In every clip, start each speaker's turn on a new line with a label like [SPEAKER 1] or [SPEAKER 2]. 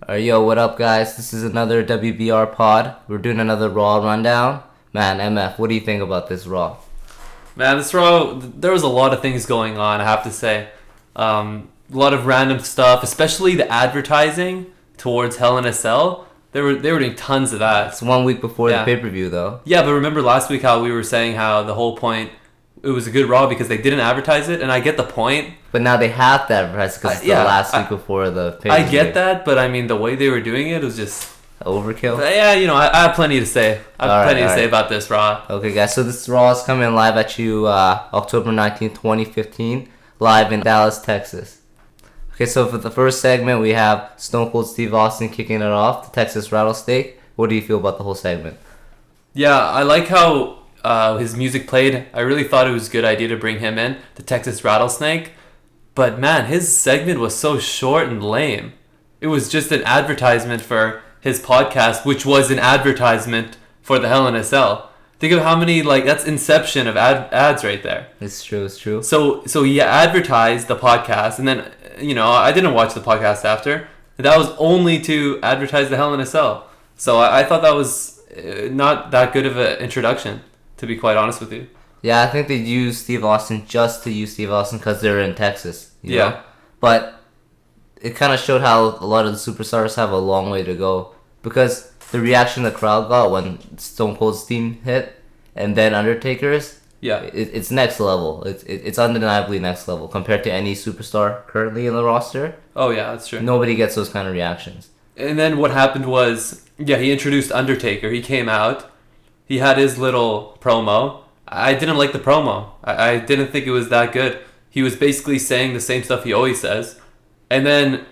[SPEAKER 1] Yo, what up, guys? This is another WBR pod. We're doing another Raw rundown. Man, MF, what do you think about this Raw?
[SPEAKER 2] Man, this Raw, there was a lot of things going on, I have to say. A lot of random stuff, especially the advertising towards Hell in a Cell. They were doing tons of that.
[SPEAKER 1] It's 1 week before the pay-per-view, though.
[SPEAKER 2] Yeah, but remember last week how we were saying how the whole point, it was a good Raw because they didn't advertise it, and I get the point.
[SPEAKER 1] But now they have to advertise because it's the last week before the pay-per-view.
[SPEAKER 2] I get that, but I mean, the way they were doing it was just...
[SPEAKER 1] overkill?
[SPEAKER 2] But yeah, I have plenty to say. I have plenty to say about this Raw.
[SPEAKER 1] Okay, guys, so this Raw is coming live at you October 19th, 2015, live in Dallas, Texas. Okay, so for the first segment, we have Stone Cold Steve Austin kicking it off, the Texas Rattlesnake. What do you feel about the whole segment?
[SPEAKER 2] Yeah, I like how his music played. I really thought it was a good idea to bring him in, the Texas Rattlesnake. But man, his segment was so short and lame. It was just an advertisement for his podcast, which was an advertisement for the Hell in a Cell. Think of how many, that's inception of ads right there.
[SPEAKER 1] It's true.
[SPEAKER 2] So he advertised the podcast, and then, I didn't watch the podcast after. That was only to advertise the Hell in a Cell. So I thought that was not that good of an introduction, to be quite honest with you.
[SPEAKER 1] Yeah, I think they used Steve Austin just to use Steve Austin because they're in Texas. You know? But it kind of showed how a lot of the superstars have a long way to go. Because the reaction the crowd got when Stone Cold's theme hit and then Undertaker's, it's next level. It's undeniably next level compared to any superstar currently in the roster.
[SPEAKER 2] Oh, yeah, that's true.
[SPEAKER 1] Nobody gets those kind of reactions.
[SPEAKER 2] And then what happened was, he introduced Undertaker. He came out. He had his little promo. I didn't like the promo. I didn't think it was that good. He was basically saying the same stuff he always says. And then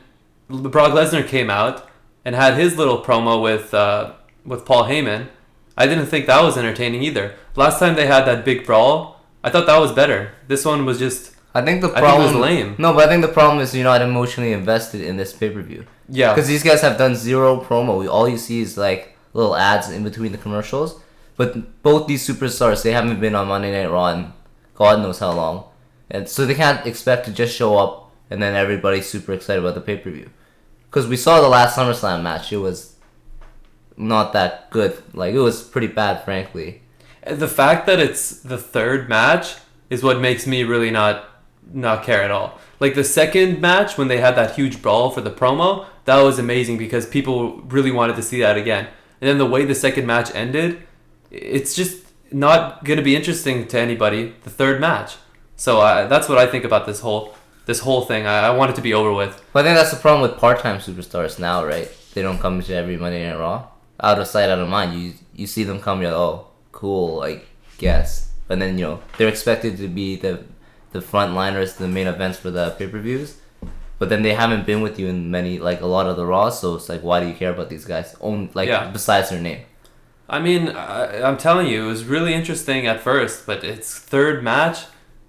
[SPEAKER 2] Brock Lesnar came out and had his little promo with Paul Heyman. I didn't think that was entertaining either. Last time they had that big brawl, I thought that was better. This one was just...
[SPEAKER 1] I think it was
[SPEAKER 2] lame.
[SPEAKER 1] No, but I think the problem is you're not emotionally invested in this pay-per-view.
[SPEAKER 2] Yeah.
[SPEAKER 1] Because these guys have done zero promo. All you see is little ads in between the commercials. But both these superstars, they haven't been on Monday Night Raw in God knows how long. And so they can't expect to just show up and then everybody's super excited about the pay-per-view. Because we saw the last SummerSlam match. It was not that good. It was pretty bad, frankly.
[SPEAKER 2] The fact that it's the third match is what makes me really not care at all. The second match, when they had that huge brawl for the promo, that was amazing because people really wanted to see that again. And then the way the second match ended, it's just not going to be interesting to anybody, the third match. So that's what I think about this whole thing. I want it to be over with.
[SPEAKER 1] But I think that's the problem with part-time superstars now, right? They don't come to every Monday Night Raw. Out of sight, out of mind. You see them come, you're like, oh, cool, I guess. But then, they're expected to be the frontliners, the main events for the pay-per-views. But then they haven't been with you in many, a lot of the Raws, so it's why do you care about these guys? Besides their name.
[SPEAKER 2] I mean, I'm telling you, it was really interesting at first, but it's third match.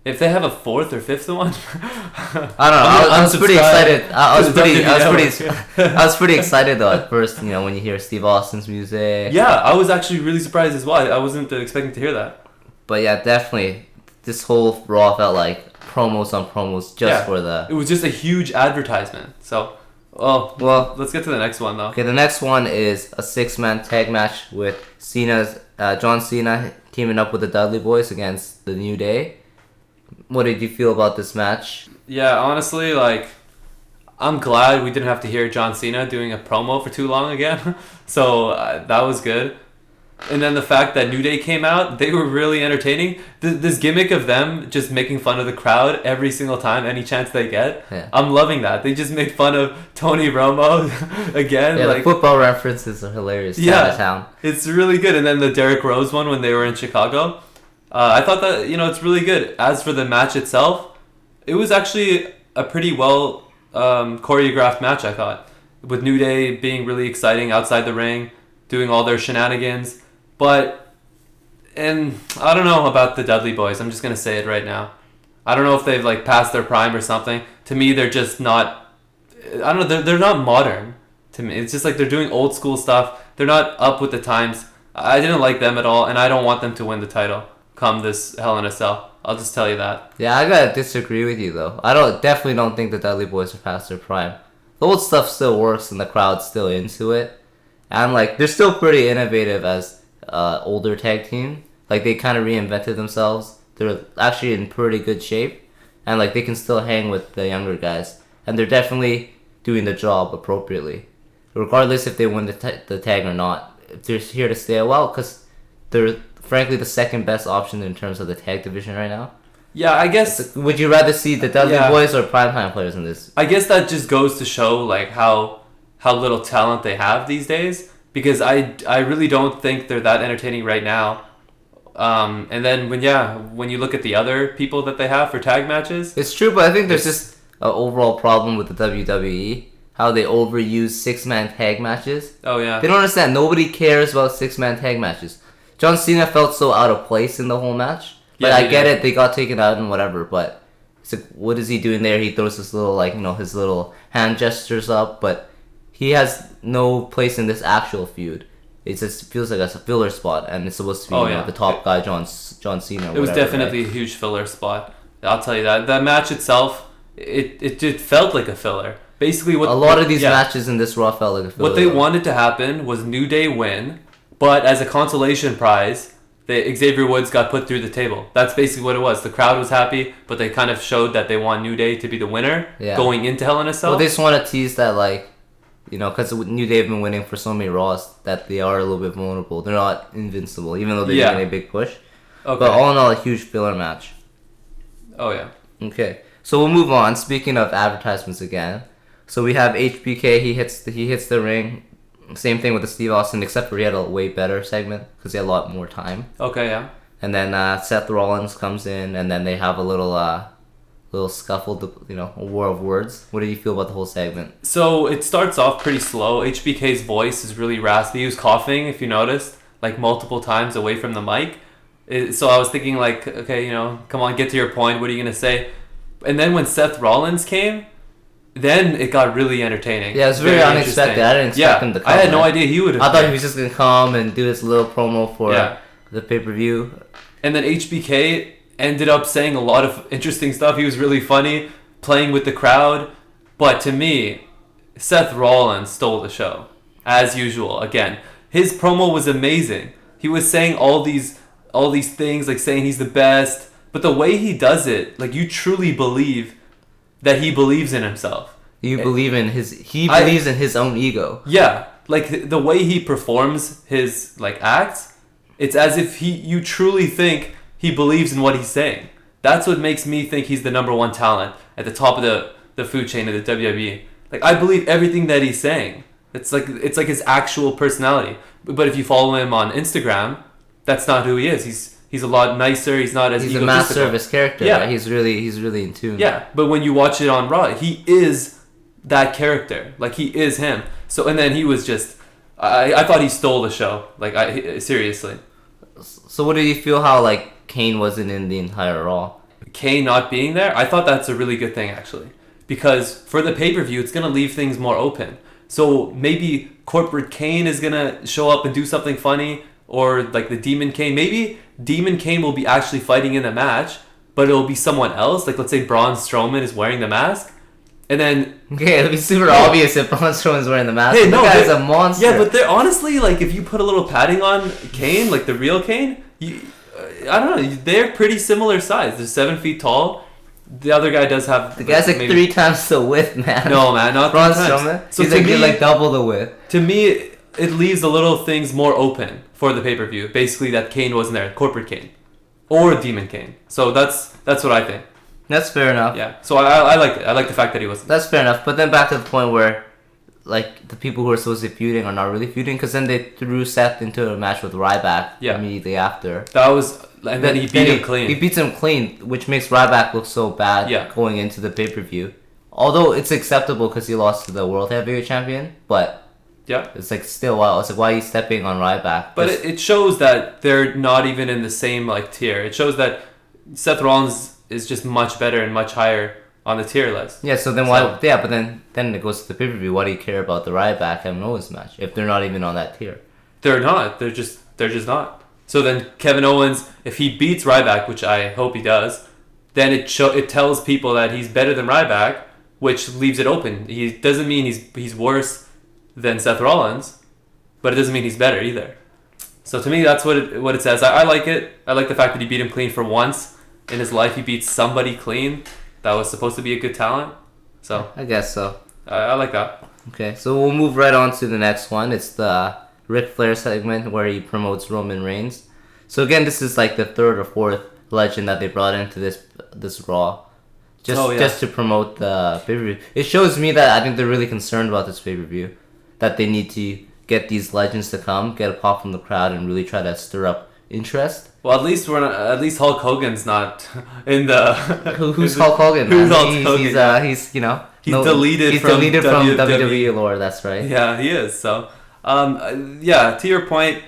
[SPEAKER 2] If they have a fourth or fifth one,
[SPEAKER 1] I don't know. I was pretty excited. I was pretty excited though at first. When you hear Steve Austin's music.
[SPEAKER 2] Yeah, I was actually really surprised as well. I wasn't expecting to hear that.
[SPEAKER 1] But yeah, definitely, this whole Raw felt like promos on promos for the.
[SPEAKER 2] It was just a huge advertisement. So, well, let's get to the next one though.
[SPEAKER 1] Okay, the next one is a 6-man tag match with John Cena teaming up with the Dudley Boyz against the New Day. What did you feel about this match?
[SPEAKER 2] Yeah, honestly, I'm glad we didn't have to hear John Cena doing a promo for too long again. So that was good. And then the fact that New Day came out, they were really entertaining. This gimmick of them just making fun of the crowd every single time, any chance they get.
[SPEAKER 1] Yeah.
[SPEAKER 2] I'm loving that. They just made fun of Tony Romo again.
[SPEAKER 1] Yeah, the football references are hilarious.
[SPEAKER 2] Yeah,
[SPEAKER 1] town.
[SPEAKER 2] It's really good. And then the Derrick Rose one when they were in Chicago. I thought that, it's really good. As for the match itself, it was actually a pretty well choreographed match, I thought. With New Day being really exciting outside the ring, doing all their shenanigans. And I don't know about the Dudley Boyz. I'm just going to say it right now. I don't know if they've passed their prime or something. To me, they're just not, I don't know, they're not modern to me. It's just they're doing old school stuff. They're not up with the times. I didn't like them at all, and I don't want them to win the title come this Hell in a Cell. I'll just tell you that.
[SPEAKER 1] Yeah, I gotta disagree with you though. Definitely don't think the Dudley Boyz are past their prime. the old stuff still works and the crowd's still into it. And like they're still pretty innovative as older tag team. Like they kind of reinvented themselves. They're actually in pretty good shape, and like they can still hang with the younger guys. And they're definitely doing the job appropriately, regardless if they win the tag or not. If they're here to stay a while, because they're frankly the second best option in terms of the tag division right now.
[SPEAKER 2] Yeah, I guess.
[SPEAKER 1] Would you rather see the Dudley Boyz or primetime players in this?
[SPEAKER 2] I guess that just goes to show like how little talent they have these days. Because I really don't think they're that entertaining right now. And then when you look at the other people that they have for tag matches,
[SPEAKER 1] it's true, but I think there's just an overall problem with the WWE. How they overuse 6-man tag matches.
[SPEAKER 2] Oh yeah.
[SPEAKER 1] They don't understand. Nobody cares about 6-man tag matches. John Cena felt so out of place in the whole match. Like, I get it, they got taken out and whatever, but it's like, what is he doing there? He throws his little, his little hand gestures up, but he has no place in this actual feud. It just feels like a filler spot, and it's supposed to be the top guy, John Cena.
[SPEAKER 2] It was definitely a huge filler spot. I'll tell you that. That match itself, it felt like a filler. Basically,
[SPEAKER 1] a lot of these matches in this Raw felt like a filler.
[SPEAKER 2] What they wanted to happen was New Day win, but as a consolation prize, Xavier Woods got put through the table. That's basically what it was. The crowd was happy, but they kind of showed that they want New Day to be the winner going into Hell in a Cell.
[SPEAKER 1] Well, they just want to tease that, because New Day have been winning for so many Raws that they are a little bit vulnerable. They're not invincible, even though they're getting a big push. Okay. But all in all, a huge filler match.
[SPEAKER 2] Oh, yeah.
[SPEAKER 1] Okay. So we'll move on. Speaking of advertisements again. So we have HBK. He hits the ring. Same thing with the Steve Austin, except for he had a way better segment because he had a lot more time.
[SPEAKER 2] Okay, yeah.
[SPEAKER 1] And then Seth Rollins comes in, and then they have a little scuffle, a war of words. What do you feel about the whole segment?
[SPEAKER 2] So it starts off pretty slow. HBK's voice is really raspy. He was coughing, if you noticed, multiple times away from the mic. So I was thinking okay, come on, get to your point. What are you going to say? And then when Seth Rollins came, then it got really entertaining.
[SPEAKER 1] Yeah, it was very unexpected. I didn't expect him to come.
[SPEAKER 2] I had no idea he would have.
[SPEAKER 1] I thought he was just going to come and do his little promo for the pay-per-view.
[SPEAKER 2] And then HBK ended up saying a lot of interesting stuff. He was really funny, playing with the crowd. But to me, Seth Rollins stole the show, as usual. Again, his promo was amazing. He was saying all these things, saying he's the best. But the way he does it, you truly believe that he believes in himself.
[SPEAKER 1] He believes in his own ego.
[SPEAKER 2] Yeah, the way he performs his acts, it's as if you truly think he believes in what he's saying. That's what makes me think he's the number one talent at the top of the food chain of the WWE. I believe everything that he's saying. It's like his actual personality. But if you follow him on Instagram, that's not who he is. He's a lot nicer. He's not as egotistical.
[SPEAKER 1] He's a master of his character. Yeah. Right? He's really in tune.
[SPEAKER 2] Yeah, but when you watch it on Raw, he is that character. He is him. So, and then he was just... I thought he stole the show. Seriously.
[SPEAKER 1] So what did you feel how, Kane wasn't in the entire Raw?
[SPEAKER 2] Kane not being there? I thought that's a really good thing, actually. Because for the pay-per-view, it's going to leave things more open. So maybe Corporate Kane is going to show up and do something funny. Or, the Demon Kane. Maybe Demon Kane will be actually fighting in the match, but it'll be someone else. Let's say Braun Strowman is wearing the mask. And then...
[SPEAKER 1] Okay, it'll be super obvious if Braun Strowman's wearing the mask. Hey, the guy's a monster.
[SPEAKER 2] Yeah, but they're honestly, if you put a little padding on Kane, the real Kane, I don't know, they're pretty similar size. They're 7 feet tall. The other guy does have...
[SPEAKER 1] The guy's maybe 3 times the width, man.
[SPEAKER 2] No, man, not
[SPEAKER 1] Braun Strowman? So he's double the width.
[SPEAKER 2] To me, it leaves the little things more open for the pay-per-view. Basically, that Kane wasn't there. Corporate Kane. Or Demon Kane. So that's what I think.
[SPEAKER 1] That's fair enough.
[SPEAKER 2] Yeah. So I liked it. I like the fact that he wasn't.
[SPEAKER 1] That's fair enough. But then back to the point where, the people who are supposed to be feuding are not really feuding. Because then they threw Seth into a match with Ryback immediately after.
[SPEAKER 2] That was... And then he beat him clean.
[SPEAKER 1] He beats him clean, which makes Ryback look so bad going into the pay-per-view. Although it's acceptable because he lost to the World Heavyweight Champion. But... Yeah, it's still wow. It's why are you stepping on Ryback?
[SPEAKER 2] But it shows that they're not even in the same tier. It shows that Seth Rollins is just much better and much higher on the tier list.
[SPEAKER 1] Yeah, so then why? Yeah, but then it goes to the pay-per-view. Why do you care about the Ryback Kevin Owens match if they're not even on that tier?
[SPEAKER 2] They're not. They're just not. So then Kevin Owens, if he beats Ryback, which I hope he does, then it tells people that he's better than Ryback. which leaves it open. He doesn't mean he's worse than Seth Rollins, but it doesn't mean he's better either. So to me, that's what it says. I like it. I like the fact that he beat him clean for once in his life. He beat somebody clean that was supposed to be a good talent. So
[SPEAKER 1] I guess so.
[SPEAKER 2] I like that.
[SPEAKER 1] Okay, so we'll move right on to the next one. It's the Ric Flair segment where he promotes Roman Reigns. So again, this is like the third or fourth legend that they brought into this Raw. Just to promote the pay-per-view. It shows me that I think they're really concerned about this pay-per-view. That they need to get these legends to come, get a pop from the crowd, and really try to stir up interest.
[SPEAKER 2] Well, at least Hulk Hogan's not in the.
[SPEAKER 1] Who's Hulk Hogan?
[SPEAKER 2] Who's Hulk Hogan?
[SPEAKER 1] He's
[SPEAKER 2] deleted from
[SPEAKER 1] WWE lore. That's right.
[SPEAKER 2] Yeah, he is. So, to your point,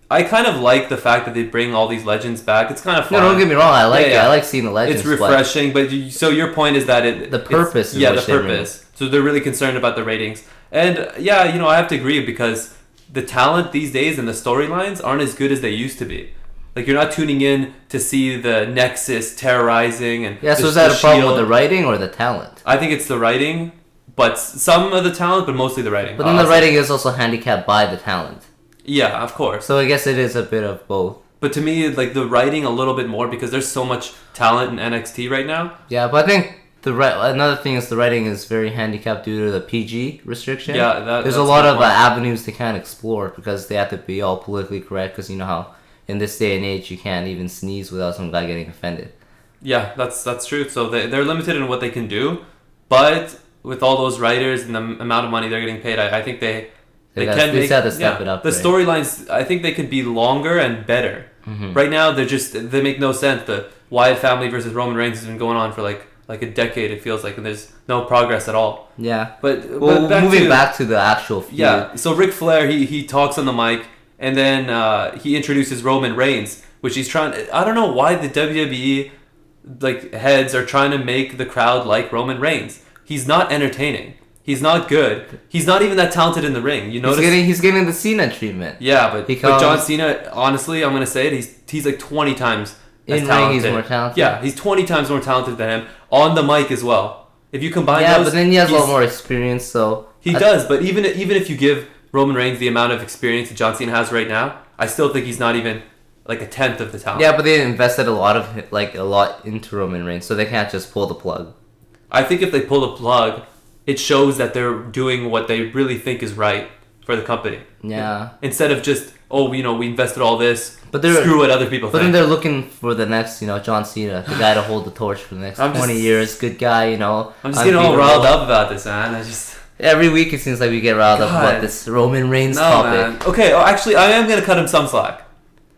[SPEAKER 2] I kind of like the fact that they bring all these legends back. It's kind of fun.
[SPEAKER 1] No, don't get me wrong. I like it. I like seeing the legends.
[SPEAKER 2] It's refreshing, so your point is that
[SPEAKER 1] the purpose.
[SPEAKER 2] The purpose. So they're really concerned about the ratings, and I have to agree because the talent these days and the storylines aren't as good as they used to be. Like you're not tuning in to see the Nexus terrorizing and
[SPEAKER 1] so is that a problem with the writing or the talent?
[SPEAKER 2] I think it's the writing, but some of the talent, but mostly the writing.
[SPEAKER 1] But then the writing is also handicapped by the talent.
[SPEAKER 2] Yeah, of course.
[SPEAKER 1] So I guess it is a bit of both.
[SPEAKER 2] But to me, like the writing a little bit more because there's so much talent in NXT right now.
[SPEAKER 1] Yeah, but I think another thing is the writing is very handicapped due to the PG restriction.
[SPEAKER 2] Yeah,
[SPEAKER 1] there's a lot of avenues they can't explore because they have to be all politically correct. Because you know how in this day and age you can't even sneeze without some guy getting offended.
[SPEAKER 2] Yeah, that's true. So they're limited in what they can do, but with all those writers and the amount of money they're getting paid, I think they have to step it up. The storylines, I think they could be longer and better. Mm-hmm. Right now, they make no sense. The Wyatt family versus Roman Reigns has been going on for like a decade. It feels like, and there's no progress at all.
[SPEAKER 1] Yeah,
[SPEAKER 2] but
[SPEAKER 1] moving back to the actual feud.
[SPEAKER 2] Yeah, so Ric Flair he talks on the mic, and then he introduces Roman Reigns, which he's trying. I don't know why the WWE heads are trying to make the crowd like Roman Reigns. He's not entertaining. He's not good. He's not even that talented in the ring. You notice?
[SPEAKER 1] He's getting the Cena treatment.
[SPEAKER 2] Yeah, but John Cena, honestly, I'm gonna say it. He's like 20 times as talented.
[SPEAKER 1] In ring, he's more talented.
[SPEAKER 2] Yeah, he's 20 times more talented than him on the mic as well. If you combine those,
[SPEAKER 1] but then he has a lot more experience. So
[SPEAKER 2] he does. But even if you give Roman Reigns the amount of experience that John Cena has right now, I still think he's not even like a tenth of the talent.
[SPEAKER 1] Yeah, but they invested a lot into Roman Reigns, so they can't just pull the plug.
[SPEAKER 2] I think if they pull the plug, it shows that they're doing what they really think is right for the company.
[SPEAKER 1] Yeah.
[SPEAKER 2] Instead of just, we invested all this, but screw what other people think.
[SPEAKER 1] But then they're looking for the next, John Cena, the guy to hold the torch for the next 20 years. Good guy,
[SPEAKER 2] I'm just getting all riled up about this, man.
[SPEAKER 1] Every week it seems like we get riled up about this Roman Reigns topic.
[SPEAKER 2] Man. Okay, actually, I am going to cut him some slack.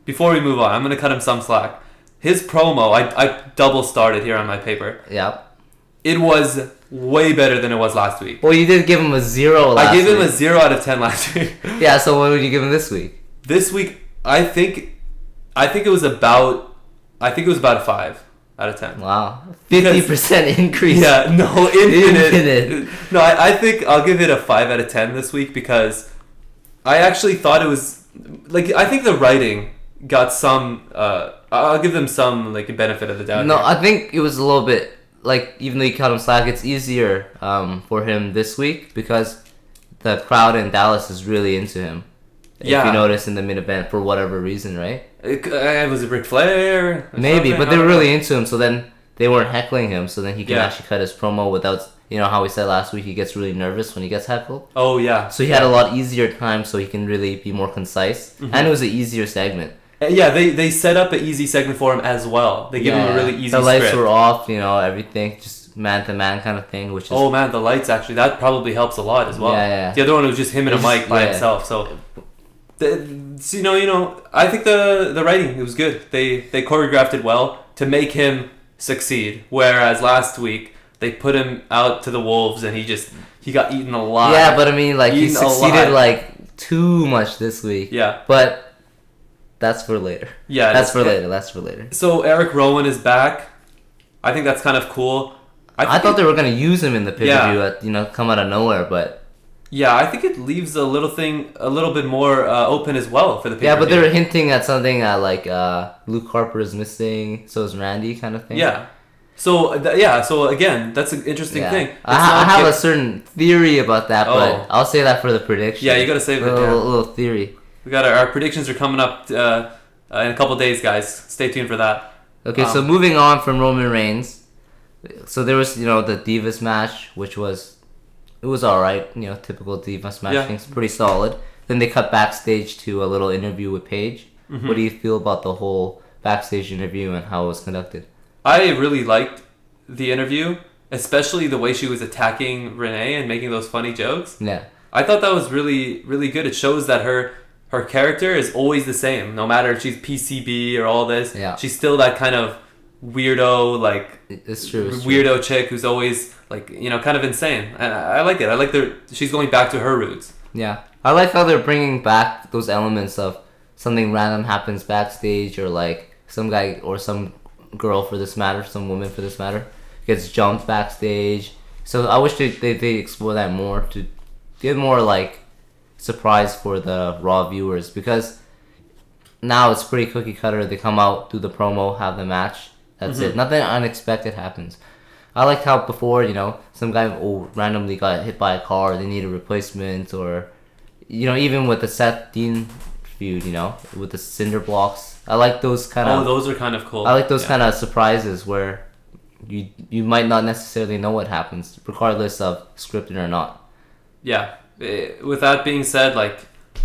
[SPEAKER 2] Before we move on, I'm going to cut him some slack. His promo, I double started here on my paper.
[SPEAKER 1] Yeah.
[SPEAKER 2] It was way better than it was last week.
[SPEAKER 1] Well, you did give him a 0 last week.
[SPEAKER 2] I gave him a 0 out of 10 last week.
[SPEAKER 1] Yeah, so what would you give him this week?
[SPEAKER 2] This week, I think it was about a 5 out of 10.
[SPEAKER 1] Wow. 50% increase.
[SPEAKER 2] Yeah, no, infinite. No, I think I'll give it a 5 out of 10 this week because I actually thought it was I think the writing got some I'll give them some benefit of the doubt.
[SPEAKER 1] No, here. I think it was a little bit even though you cut him slack, it's easier for him this week because the crowd in Dallas is really into him. Yeah. If you notice in the mid event for whatever reason, right?
[SPEAKER 2] Was it Ric Flair?
[SPEAKER 1] Maybe, but they were really into him, so then they weren't heckling him, so then he can actually cut his promo without, how we said last week, he gets really nervous when he gets heckled.
[SPEAKER 2] Oh, yeah.
[SPEAKER 1] So he had a lot easier time so he can really be more concise, and it was an easier segment.
[SPEAKER 2] Yeah, they set up an easy segment for him as well. They give him a really easy script.
[SPEAKER 1] The lights were off, everything, just man-to-man kind of thing, which is...
[SPEAKER 2] Oh, man, the lights, actually, that probably helps a lot as well.
[SPEAKER 1] Yeah.
[SPEAKER 2] The other one was just him and a mic by himself, so... I think the writing, it was good. They choreographed it well to make him succeed, whereas last week, they put him out to the wolves and he got eaten alive.
[SPEAKER 1] Yeah, but I mean, he succeeded, too much this week.
[SPEAKER 2] Yeah.
[SPEAKER 1] But... That's for later.
[SPEAKER 2] Yeah,
[SPEAKER 1] that's for later.
[SPEAKER 2] So Eric Rowan is back. I think that's kind of cool.
[SPEAKER 1] I thought they were gonna use him in the pay-per-view, come out of nowhere, but
[SPEAKER 2] yeah, I think it leaves a little bit more open as well for the pay-per-view.
[SPEAKER 1] Yeah, but they're hinting at something Luke Harper is missing, so is Randy, kind of thing.
[SPEAKER 2] Yeah. So again, that's an interesting thing.
[SPEAKER 1] I have a certain theory about that, but I'll say that for the prediction.
[SPEAKER 2] Yeah, you gotta save it.
[SPEAKER 1] A little theory.
[SPEAKER 2] We got our predictions are coming up in a couple days, guys. Stay tuned for that.
[SPEAKER 1] Okay, so moving on from Roman Reigns, so there was the Divas match, which was alright. Typical Divas match. Things pretty solid. Then they cut backstage to a little interview with Paige. Mm-hmm. What do you feel about the whole backstage interview and how it was conducted?
[SPEAKER 2] I really liked the interview, especially the way she was attacking Renee and making those funny jokes.
[SPEAKER 1] Yeah.
[SPEAKER 2] I thought that was really, really good. It shows that her character is always the same. No matter if she's PCB or all this, she's still that kind of weirdo,
[SPEAKER 1] it's true.
[SPEAKER 2] Weirdo chick who's always, kind of insane. And I like it. I like she's going back to her roots.
[SPEAKER 1] Yeah. I like how they're bringing back those elements of something random happens backstage, or some guy or some girl for this matter, some woman for this matter, gets jumped backstage. So I wish they explore that more to get more surprise for the Raw viewers, because now it's pretty cookie cutter. They come out, do the promo, have the match. That's it. Nothing unexpected happens. I liked how before, some guy randomly got hit by a car, they need a replacement, or even with the Seth Dean feud, with the cinder blocks. I like those kind of...
[SPEAKER 2] Oh, those are kind of cool.
[SPEAKER 1] I like those kind of surprises where you might not necessarily know what happens, regardless of scripted or not.
[SPEAKER 2] Yeah. With that being said,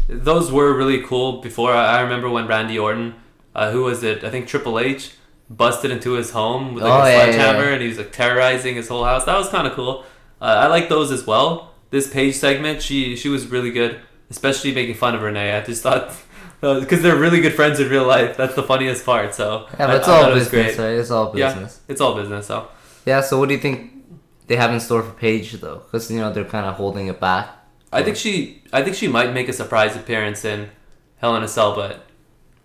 [SPEAKER 2] those were really cool before. I remember when Randy Orton, who was it? I think Triple H, busted into his home with a sledgehammer, and he was terrorizing his whole house. That was kind of cool. I like those as well. This Paige segment, she was really good, especially making fun of Renee. I just thought... Because they're really good friends in real life. That's the funniest part. So
[SPEAKER 1] yeah, but it's all business, right? It's all business.
[SPEAKER 2] Yeah, it's all business. So
[SPEAKER 1] yeah. So what do you think they have in store for Paige though? Because they're kind of holding it back.
[SPEAKER 2] I think she might make a surprise appearance in Hell in a Cell, but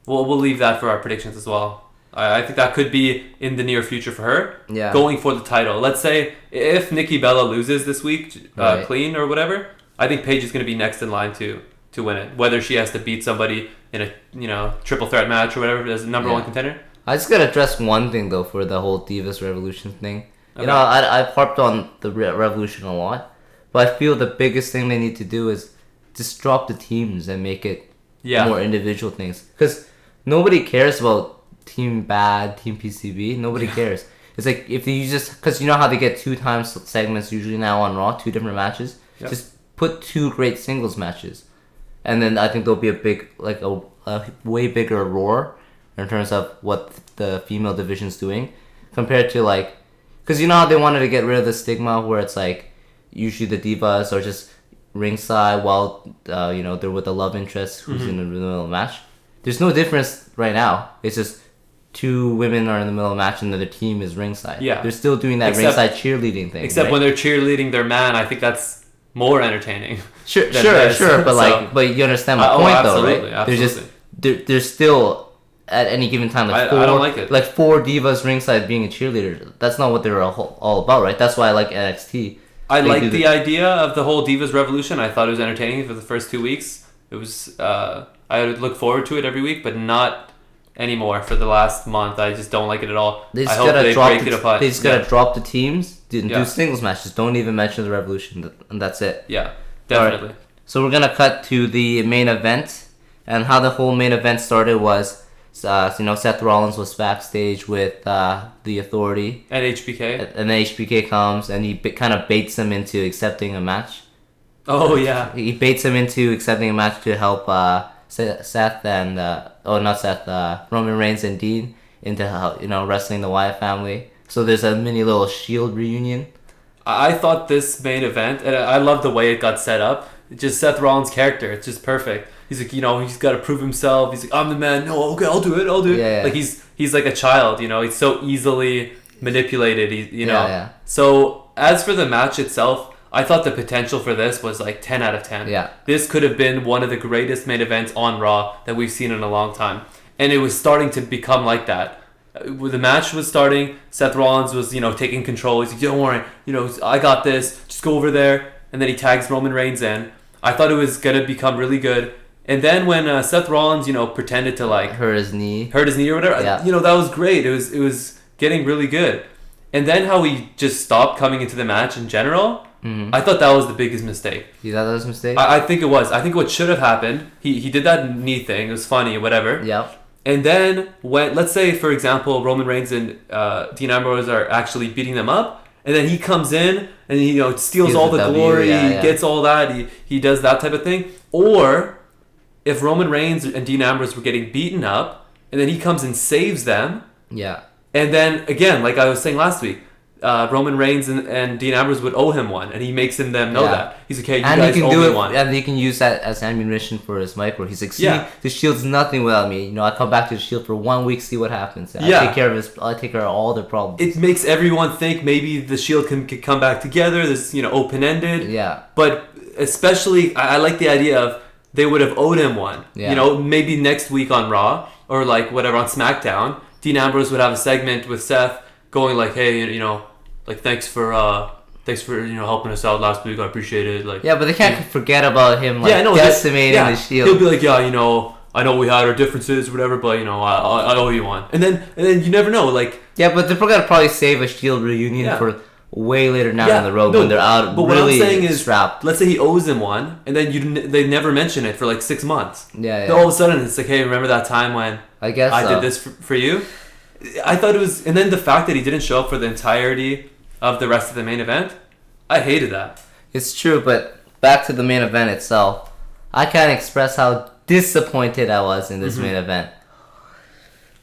[SPEAKER 2] we'll leave that for our predictions as well. I think that could be in the near future for her.
[SPEAKER 1] Yeah.
[SPEAKER 2] Going for the title. Let's say if Nikki Bella loses this week, clean or whatever, I think Paige is going to be next in line to win it. Whether she has to beat somebody in a triple threat match or whatever as number one contender.
[SPEAKER 1] I just gotta address one thing though for the whole Divas Revolution thing. Okay. I've harped on the Revolution a lot, but I feel the biggest thing they need to do is just drop the teams and make it more individual things. Because nobody cares about Team Bad, Team PCB. Nobody cares. It's if you just... Because you know how they get 2 times segments usually now on Raw, 2 different matches? Yep. Just put 2 great singles matches. And then I think there'll be a big, a way bigger roar in terms of what the female division's doing compared to because how they wanted to get rid of the stigma where it's usually the divas are just ringside while they're with a love interest who's in the middle of the match. There's no difference right now. It's just 2 women are in the middle of the match and the other team is ringside. Yeah, they're still doing that ringside cheerleading thing.
[SPEAKER 2] Except when they're cheerleading their man, I think that's more entertaining.
[SPEAKER 1] Sure, but you understand my point though, right?
[SPEAKER 2] Absolutely.
[SPEAKER 1] There's still at any given time
[SPEAKER 2] I don't like it.
[SPEAKER 1] 4 divas ringside being a cheerleader. That's not what they're all about, right? That's why I like NXT.
[SPEAKER 2] I like the idea of the whole Divas Revolution. I thought it was entertaining for the first 2 weeks. It was I would look forward to it every week, but not anymore for the last month. I just don't like it at all.
[SPEAKER 1] They just gotta drop the teams. Do singles matches. Don't even mention the Revolution, and that's it.
[SPEAKER 2] Yeah, definitely.
[SPEAKER 1] Right. So we're gonna cut to the main event, and how the whole main event started was, Seth Rollins was backstage with the Authority
[SPEAKER 2] and HBK,
[SPEAKER 1] and then HBK comes and he kind of baits him into accepting a match.
[SPEAKER 2] Oh yeah,
[SPEAKER 1] he baits him into accepting a match to help Seth and Roman Reigns and Dean into wrestling the Wyatt family. So there's a mini little Shield reunion.
[SPEAKER 2] I thought this main event, and I love the way it got set up. It's just Seth Rollins' character. It's just perfect. He's he's got to prove himself. He's I'm the man. No, okay, I'll do it.
[SPEAKER 1] Yeah.
[SPEAKER 2] He's like a child. He's so easily manipulated.
[SPEAKER 1] Yeah.
[SPEAKER 2] So as for the match itself, I thought the potential for this was 10 out of 10.
[SPEAKER 1] Yeah.
[SPEAKER 2] This could have been one of the greatest main events on Raw that we've seen in a long time, and it was starting to become like that. When the match was starting, Seth Rollins was, taking control. He's like, don't worry, I got this. Just go over there. And then he tags Roman Reigns in. I thought it was going to become really good. And then when Seth Rollins, pretended to hurt his knee or whatever, that was great. It was getting really good. And then how he just stopped coming into the match in general, I thought that was the biggest mistake.
[SPEAKER 1] You thought that was a mistake?
[SPEAKER 2] I think it was. I think what should have happened, he did that knee thing. It was funny, whatever.
[SPEAKER 1] Yep.
[SPEAKER 2] And then, let's say, for example, Roman Reigns and Dean Ambrose are actually beating them up, and then he comes in and he steals all the glory, gets all that, he does that type of thing. Or if Roman Reigns and Dean Ambrose were getting beaten up, and then he comes and saves them.
[SPEAKER 1] Yeah.
[SPEAKER 2] And then, again, like I was saying last week, Roman Reigns and Dean Ambrose would owe him one, and he makes them know that. He's like, hey, you guys owe me one.
[SPEAKER 1] And he can use that as ammunition for his mic, where he's like, see, the Shield's nothing without me. I come back to the Shield for 1 week, see what happens. I take care of all their problems.
[SPEAKER 2] It makes everyone think maybe the Shield can come back together. This, open-ended.
[SPEAKER 1] Yeah.
[SPEAKER 2] But especially, I like the idea of they would have owed him one. Yeah. Maybe next week on Raw, or like whatever on SmackDown, Dean Ambrose would have a segment with Seth going like, hey, like thanks for helping us out last week. I appreciate it. Like,
[SPEAKER 1] yeah, but they can't forget about him decimating the Shield.
[SPEAKER 2] He'll be like, I know we had our differences or whatever, but I owe you one. And then you never know, like,
[SPEAKER 1] yeah, but they're gonna probably save a Shield reunion for way later down the road when they're out.
[SPEAKER 2] But
[SPEAKER 1] really
[SPEAKER 2] what I'm saying is,
[SPEAKER 1] strapped.
[SPEAKER 2] Let's say he owes him one, and then they never mention it for like 6 months.
[SPEAKER 1] Yeah.
[SPEAKER 2] Then all of a sudden it's like, hey, remember that time when I did this for you? I thought it was, and then the fact that he didn't show up for the entirety of the rest of the main event, I hated that.
[SPEAKER 1] It's true, but back to the main event itself, I can't express how disappointed I was in this main event.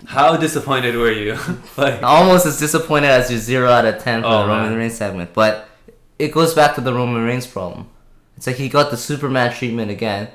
[SPEAKER 2] How disappointed were you?
[SPEAKER 1] Like, almost as disappointed as your 0 out of 10 for the Roman Reigns segment, but it goes back to the Roman Reigns problem. It's like he got the Superman treatment again.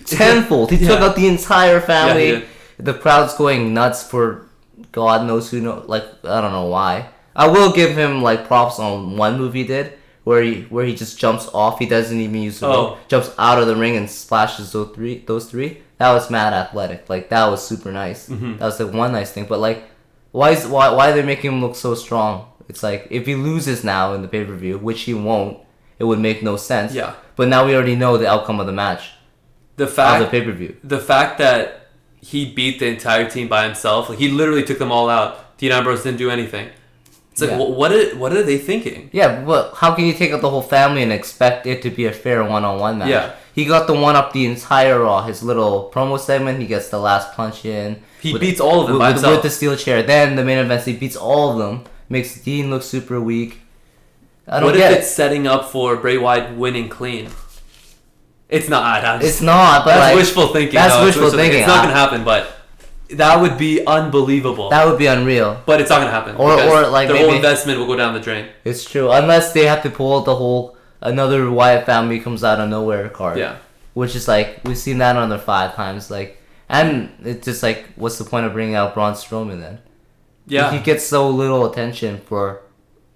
[SPEAKER 1] Tenfold. He took out the entire family. Yeah, the crowd's going nuts for God knows who know. Like, I don't know why. I will give him like props on one move he did where he just jumps off. He doesn't even use the rope. Jumps out of the ring and splashes those three. That was mad athletic. Like, that was super nice. That was like one nice thing. But like, why are they making him look so strong? It's like, if he loses now in the pay-per-view, which he won't, it would make no sense.
[SPEAKER 2] Yeah.
[SPEAKER 1] But now we already know the outcome of the match. Of the pay-per-view.
[SPEAKER 2] The fact that he beat the entire team by himself, like, he literally took them all out. Dean Ambrose didn't do anything. It's like, what are they thinking?
[SPEAKER 1] Yeah, but how can you take out the whole family and expect it to be a fair one-on-one match?
[SPEAKER 2] Yeah.
[SPEAKER 1] He got the one up the entire Raw. His little promo segment, he gets the last punch in.
[SPEAKER 2] He beats all of them by himself.
[SPEAKER 1] With the steel chair. Then the main event, he beats all of them. Makes Dean look super weak.
[SPEAKER 2] What if it's setting up for Bray Wyatt winning clean? It's not.
[SPEAKER 1] It's not, but
[SPEAKER 2] that's
[SPEAKER 1] like,
[SPEAKER 2] wishful thinking.
[SPEAKER 1] That's wishful thinking.
[SPEAKER 2] It's not going to happen, but that would be unbelievable.
[SPEAKER 1] That would be unreal.
[SPEAKER 2] But it's not going to happen.
[SPEAKER 1] Or like
[SPEAKER 2] the whole investment will go down the drain.
[SPEAKER 1] It's true. Unless they have to pull out the whole another Wyatt family comes out of nowhere card.
[SPEAKER 2] Yeah.
[SPEAKER 1] Which is like, we've seen that on there 5 times. Like, and it's just like, what's the point of bringing out Braun Strowman then?
[SPEAKER 2] Yeah.
[SPEAKER 1] He gets so little attention for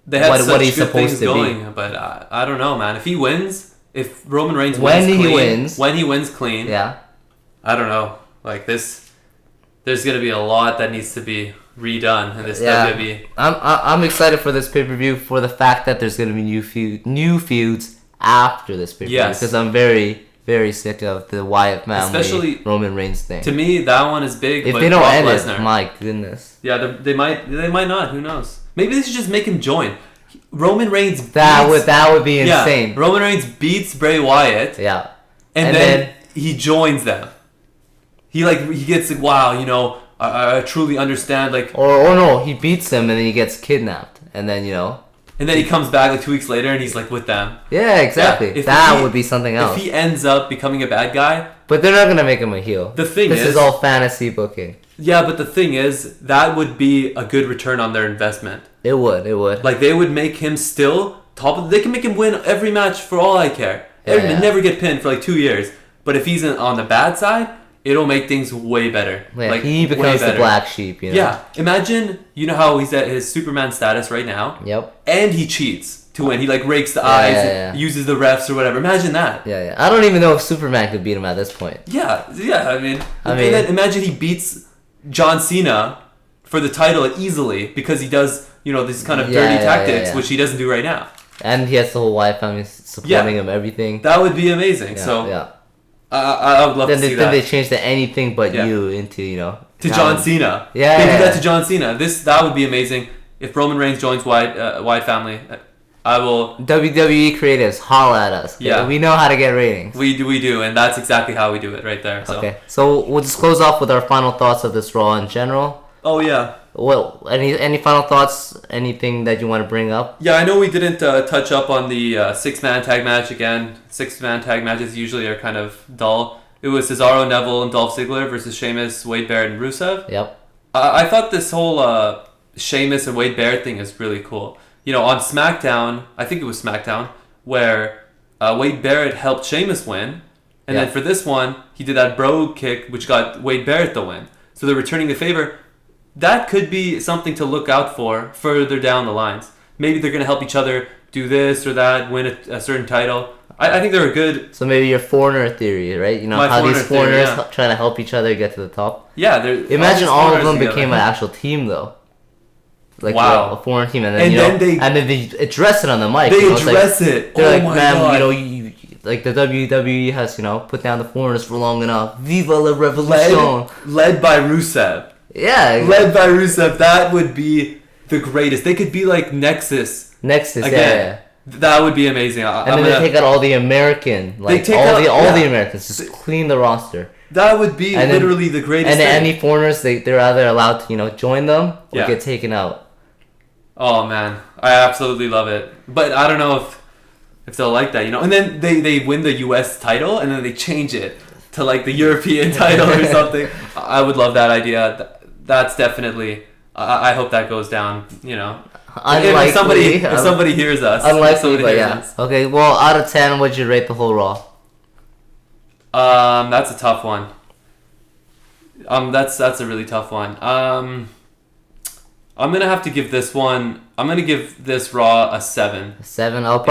[SPEAKER 2] what he's supposed to going, be. But I don't know, man. If he wins, if Roman Reigns wins clean, when he wins clean, I don't know. Like this, there's gonna be a lot that needs to be redone in this WWE.
[SPEAKER 1] I'm excited for this pay-per-view for the fact that there's gonna be new feuds after this pay-per-view, because I'm very, very sick of the Wyatt family, especially Roman Reigns thing.
[SPEAKER 2] To me, that one is big.
[SPEAKER 1] If they don't end it, my goodness.
[SPEAKER 2] Yeah, they might not. Who knows? Maybe they should just make him join. Roman Reigns.
[SPEAKER 1] That would be insane.
[SPEAKER 2] Yeah, Roman Reigns beats Bray Wyatt.
[SPEAKER 1] Yeah,
[SPEAKER 2] and then he joins them. He gets like, wow, I truly understand, like.
[SPEAKER 1] Or no, he beats them and then he gets kidnapped, and then
[SPEAKER 2] And then he comes back like 2 weeks later and he's like with them.
[SPEAKER 1] Yeah, exactly. Yeah, that would be something else.
[SPEAKER 2] If he ends up becoming a bad guy.
[SPEAKER 1] But they're not going to make him a heel.
[SPEAKER 2] This is
[SPEAKER 1] all fantasy booking.
[SPEAKER 2] Yeah, but the thing is, that would be a good return on their investment.
[SPEAKER 1] It would.
[SPEAKER 2] Like, they would make him still they can make him win every match for all I care. Never get pinned for like 2 years. But if he's on the bad side, it'll make things way better.
[SPEAKER 1] Yeah, like, he becomes the black sheep,
[SPEAKER 2] Yeah. Imagine, how he's at his Superman status right now.
[SPEAKER 1] Yep.
[SPEAKER 2] And he cheats to win. He rakes the eyes, uses the refs or whatever. Imagine that.
[SPEAKER 1] Yeah. I don't even know if Superman could beat him at this point.
[SPEAKER 2] Yeah. I mean, and then imagine he beats John Cena for the title easily because he does, these kind of dirty tactics, which he doesn't do right now.
[SPEAKER 1] And he has the whole Wyatt family supporting him, everything.
[SPEAKER 2] That would be amazing. I would love to see that.
[SPEAKER 1] Then they changed the anything but you into,
[SPEAKER 2] to John Cena.
[SPEAKER 1] Yeah.
[SPEAKER 2] They do that to John Cena. That would be amazing. if Roman Reigns joins Wyatt family, I will.
[SPEAKER 1] WWE creatives, holla at us. Okay? Yeah, we know how to get ratings.
[SPEAKER 2] We do, and that's exactly how we do it right there. So.
[SPEAKER 1] Okay, so we'll just close off with our final thoughts of this Raw in general.
[SPEAKER 2] Oh yeah.
[SPEAKER 1] Well, any final thoughts? Anything that you want to bring up?
[SPEAKER 2] Yeah, I know we didn't touch up on the 6-man tag match again. 6-man tag matches usually are kind of dull. It was Cesaro, Neville, and Dolph Ziggler versus Sheamus, Wade Barrett, and Rusev.
[SPEAKER 1] Yep.
[SPEAKER 2] I thought this whole Sheamus and Wade Barrett thing is really cool. You know, on SmackDown, I think it was SmackDown, where Wade Barrett helped Sheamus win, and then for this one, he did that bro kick, which got Wade Barrett the win. So they're returning the favor. That could be something to look out for further down the lines. Maybe they're going to help each other do this or that, win a certain title. I think they're a good...
[SPEAKER 1] So maybe your foreigner theory, right? You know how these foreigners trying to help each other get to the top?
[SPEAKER 2] Yeah.
[SPEAKER 1] Imagine all of them became an actual team, though. Like a foreign team. And then they address it on the mic.
[SPEAKER 2] They address it.
[SPEAKER 1] They're like, man, you like the WWE has, put down the foreigners for long enough. Viva la revolution.
[SPEAKER 2] Led by Rusev.
[SPEAKER 1] Yeah. Exactly.
[SPEAKER 2] Led by Rusev. That would be the greatest. They could be like Nexus.
[SPEAKER 1] Again.
[SPEAKER 2] Yeah. That would be amazing.
[SPEAKER 1] Then they take out all the American. Like, all the Americans. Just clean the roster.
[SPEAKER 2] That would be literally the greatest
[SPEAKER 1] thing. And any foreigners, they're either allowed to, join them or get taken out.
[SPEAKER 2] Oh, man. I absolutely love it. But I don't know if they'll like that, And then they win the U.S. title, and then they change it to, like, the European title or something. I would love that idea. That's definitely... I hope that goes down, If somebody hears us.
[SPEAKER 1] Unlikely, but yeah. Us. Okay, well, out of 10, what'd you rate the whole Raw?
[SPEAKER 2] That's a tough one. That's a really tough one. I'm gonna have to give this one. I'm gonna give this Raw a 7.
[SPEAKER 1] A 7. I'll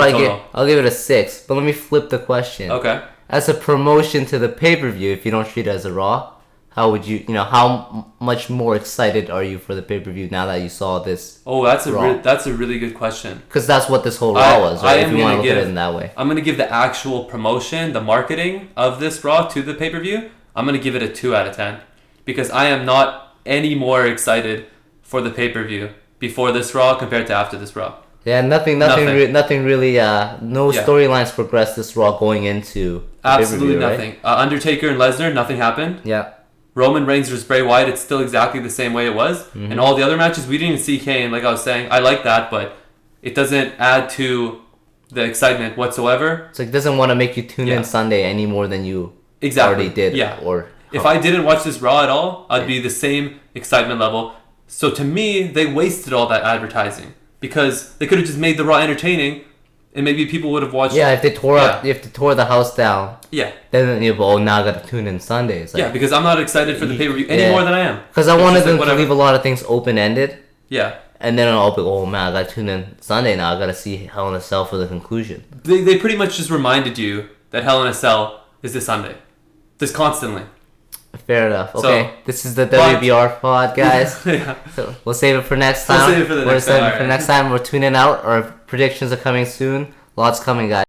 [SPEAKER 1] give it a 6. But let me flip the question.
[SPEAKER 2] Okay.
[SPEAKER 1] As a promotion to the pay-per-view, if you don't treat it as a Raw, how would you? How much more excited are you for the pay-per-view now that you saw this?
[SPEAKER 2] Oh, that's a really good question.
[SPEAKER 1] Because that's what this whole Raw was, right? If you want to look at it in that way.
[SPEAKER 2] I'm gonna give the actual promotion, the marketing of this Raw to the pay-per-view. I'm gonna give it a 2 out of 10 because I am not any more excited for the pay-per-view before this Raw compared to after this Raw.
[SPEAKER 1] Yeah, nothing really. No storylines progressed this Raw going into the
[SPEAKER 2] absolutely nothing. Right? Undertaker and Lesnar, nothing happened.
[SPEAKER 1] Yeah.
[SPEAKER 2] Roman Reigns versus Bray Wyatt, it's still exactly the same way it was. Mm-hmm. And all the other matches, we didn't even see Kane, like I was saying. I like that, but it doesn't add to the excitement whatsoever.
[SPEAKER 1] It's like it doesn't want to make you tune in Sunday any more than you already did.
[SPEAKER 2] Yeah. If I didn't watch this Raw at all, I'd be the same excitement level. So to me, they wasted all that advertising because they could have just made the Raw entertaining. And maybe people would have watched.
[SPEAKER 1] Yeah, if they tore the house down.
[SPEAKER 2] Yeah.
[SPEAKER 1] Then now I gotta tune in Sundays.
[SPEAKER 2] Like, because I'm not excited for the pay per view any more than I am.
[SPEAKER 1] Because I wanted them to leave a lot of things open ended.
[SPEAKER 2] Yeah.
[SPEAKER 1] And then I'll be, oh man, I gotta tune in Sunday now. I gotta see Hell in a Cell for the conclusion.
[SPEAKER 2] They pretty much just reminded you that Hell in a Cell is this Sunday, just constantly.
[SPEAKER 1] Fair enough. Okay, so, this is the WBR pod, guys. So we'll save it for next time.
[SPEAKER 2] We'll save it for the next time.
[SPEAKER 1] We're tuning out. Our predictions are coming soon. Lots coming, guys.